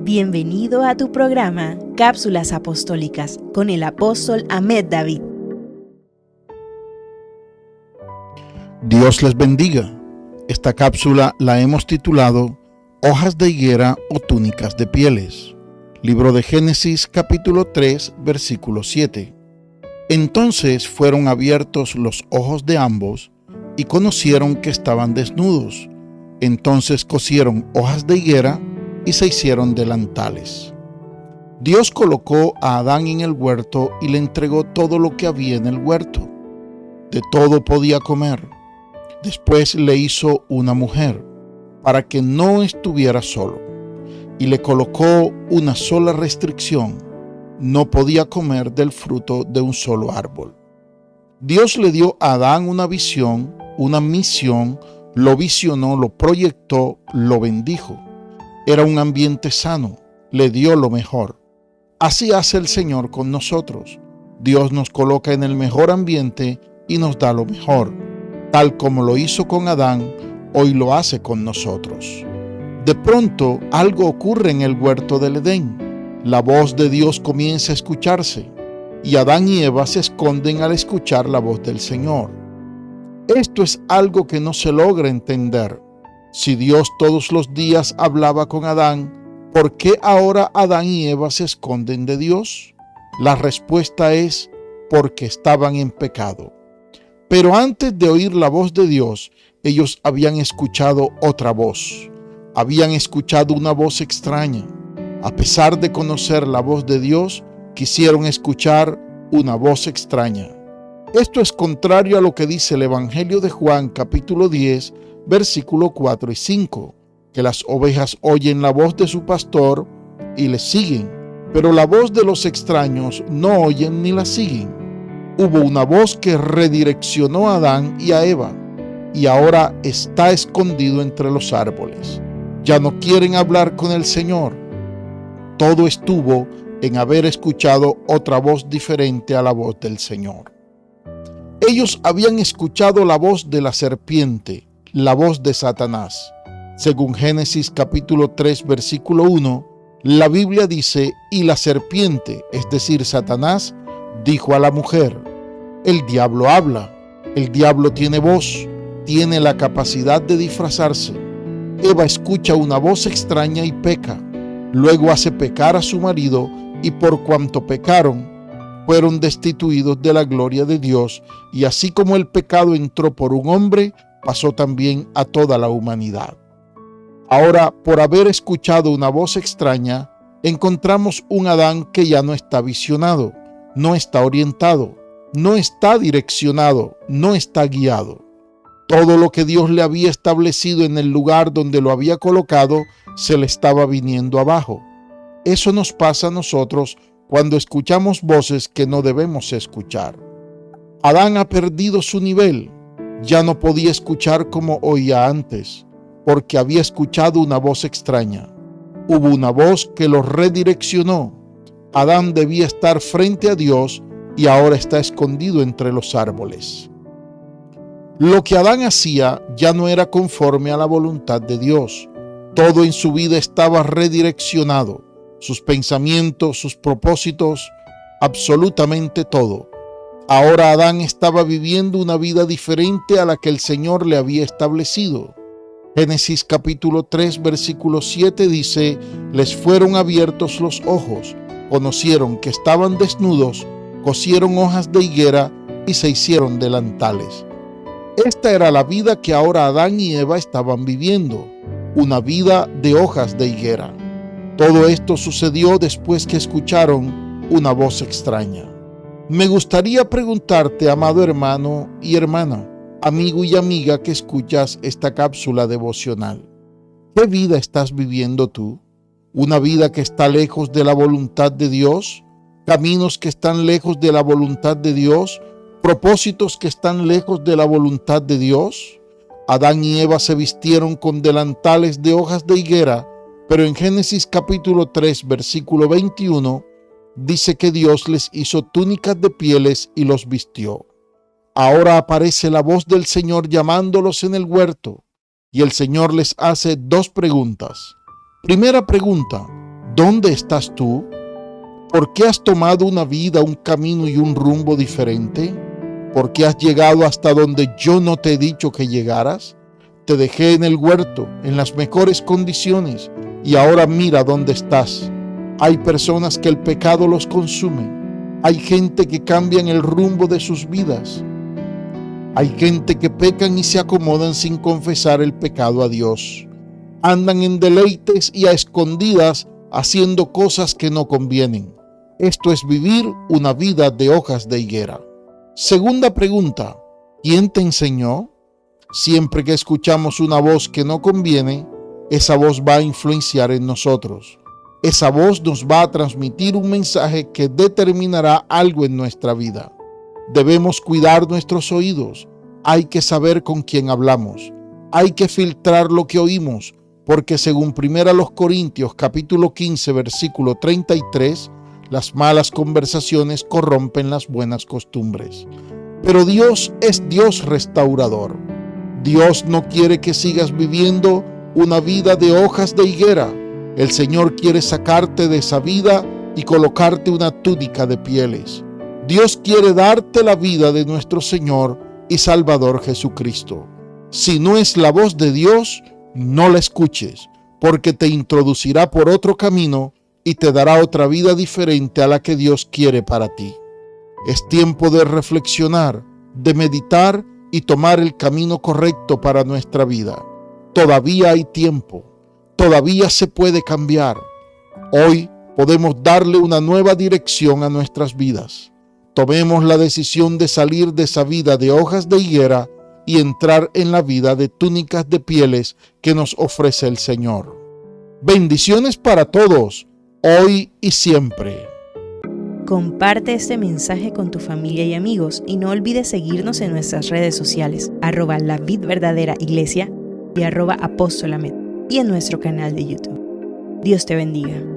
Bienvenido a tu programa Cápsulas Apostólicas con el apóstol Ahmed David. Dios les bendiga. Esta cápsula la hemos titulado Hojas de higuera o túnicas de pieles. Libro de Génesis capítulo 3 versículo 7. Entonces fueron abiertos los ojos de ambos y conocieron que estaban desnudos. Entonces cosieron hojas de higuera y se hicieron delantales. Dios colocó a Adán en el huerto y le entregó todo lo que había en el huerto. De todo podía comer. Después le hizo una mujer para que no estuviera solo y le colocó una sola restricción: no podía comer del fruto de un solo árbol. Dios le dio a Adán una visión, una misión, lo visionó, lo proyectó, lo bendijo. Era un ambiente sano, le dio lo mejor. Así hace el Señor con nosotros. Dios nos coloca en el mejor ambiente y nos da lo mejor. Tal como lo hizo con Adán, hoy lo hace con nosotros. De pronto, algo ocurre en el huerto del Edén. La voz de Dios comienza a escucharse, y Adán y Eva se esconden al escuchar la voz del Señor. Esto es algo que no se logra entender. Si Dios todos los días hablaba con Adán, ¿por qué ahora Adán y Eva se esconden de Dios? La respuesta es porque estaban en pecado. Pero antes de oír la voz de Dios, ellos habían escuchado otra voz. Habían escuchado una voz extraña. A pesar de conocer la voz de Dios, quisieron escuchar una voz extraña. Esto es contrario a lo que dice el Evangelio de Juan, capítulo 10, versículo 4 y 5, que las ovejas oyen la voz de su pastor y le siguen, pero la voz de los extraños no oyen ni la siguen. Hubo una voz que redireccionó a Adán y a Eva, y ahora está escondido entre los árboles. Ya no quieren hablar con el Señor. Todo estuvo en haber escuchado otra voz diferente a la voz del Señor. Ellos habían escuchado la voz de la serpiente, la voz de Satanás. Según Génesis capítulo 3 versículo 1, la Biblia dice: y la serpiente, es decir, Satanás, dijo a la mujer. El diablo habla, el diablo tiene voz, tiene la capacidad de disfrazarse. Eva escucha una voz extraña y peca. Luego hace pecar a su marido, y por cuanto pecaron, fueron destituidos de la gloria de Dios, y así como el pecado entró por un hombre, pasó también a toda la humanidad. Ahora, por haber escuchado una voz extraña, encontramos un Adán que ya no está visionado, no está orientado, no está direccionado, no está guiado. Todo lo que Dios le había establecido en el lugar donde lo había colocado se le estaba viniendo abajo. Eso nos pasa a nosotros cuando escuchamos voces que no debemos escuchar. Adán ha perdido su nivel. Ya no podía escuchar como oía antes, porque había escuchado una voz extraña. Hubo una voz que lo redireccionó. Adán debía estar frente a Dios y ahora está escondido entre los árboles. Lo que Adán hacía ya no era conforme a la voluntad de Dios. Todo en su vida estaba redireccionado. Sus pensamientos, sus propósitos, absolutamente todo. Ahora Adán estaba viviendo una vida diferente a la que el Señor le había establecido. Génesis capítulo 3 versículo 7 dice: les fueron abiertos los ojos, conocieron que estaban desnudos, cosieron hojas de higuera y se hicieron delantales. Esta era la vida que ahora Adán y Eva estaban viviendo, una vida de hojas de higuera. Todo esto sucedió después que escucharon una voz extraña. Me gustaría preguntarte, amado hermano y hermana, amigo y amiga que escuchas esta cápsula devocional, ¿qué vida estás viviendo tú? ¿Una vida que está lejos de la voluntad de Dios? ¿Caminos que están lejos de la voluntad de Dios? ¿Propósitos que están lejos de la voluntad de Dios? Adán y Eva se vistieron con delantales de hojas de higuera, pero en Génesis capítulo 3 versículo 21 dice que Dios les hizo túnicas de pieles y los vistió. Ahora aparece la voz del Señor llamándolos en el huerto, y el Señor les hace dos preguntas. Primera pregunta: ¿Dónde estás tú? ¿Por qué has tomado una vida, un camino y un rumbo diferente? ¿Por qué has llegado hasta donde yo no te he dicho que llegaras? Te dejé en el huerto, en las mejores condiciones, y ahora mira dónde estás. Hay personas que el pecado los consume. Hay gente que cambian el rumbo de sus vidas. Hay gente que pecan y se acomodan sin confesar el pecado a Dios. Andan en deleites y a escondidas haciendo cosas que no convienen. Esto es vivir una vida de hojas de higuera. Segunda pregunta, ¿quién te enseñó? Siempre que escuchamos una voz que no conviene, esa voz va a influenciar en nosotros. Esa voz nos va a transmitir un mensaje que determinará algo en nuestra vida. Debemos cuidar nuestros oídos. Hay que saber con quién hablamos. Hay que filtrar lo que oímos, porque según 1 Corintios capítulo 15, versículo 33, las malas conversaciones corrompen las buenas costumbres. Pero Dios es Dios restaurador. Dios no quiere que sigas viviendo una vida de hojas de higuera. El Señor quiere sacarte de esa vida y colocarte una túnica de pieles. Dios quiere darte la vida de nuestro Señor y Salvador Jesucristo. Si no es la voz de Dios, no la escuches, porque te introducirá por otro camino y te dará otra vida diferente a la que Dios quiere para ti. Es tiempo de reflexionar, de meditar y tomar el camino correcto para nuestra vida. Todavía hay tiempo, todavía se puede cambiar. Hoy podemos darle una nueva dirección a nuestras vidas. Tomemos la decisión de salir de esa vida de hojas de higuera y entrar en la vida de túnicas de pieles que nos ofrece el Señor. Bendiciones para todos, hoy y siempre. Comparte este mensaje con tu familia y amigos y no olvides seguirnos en nuestras redes sociales, @lavidverdaderaiglesia y @apostolamed y en nuestro canal de YouTube. Dios te bendiga.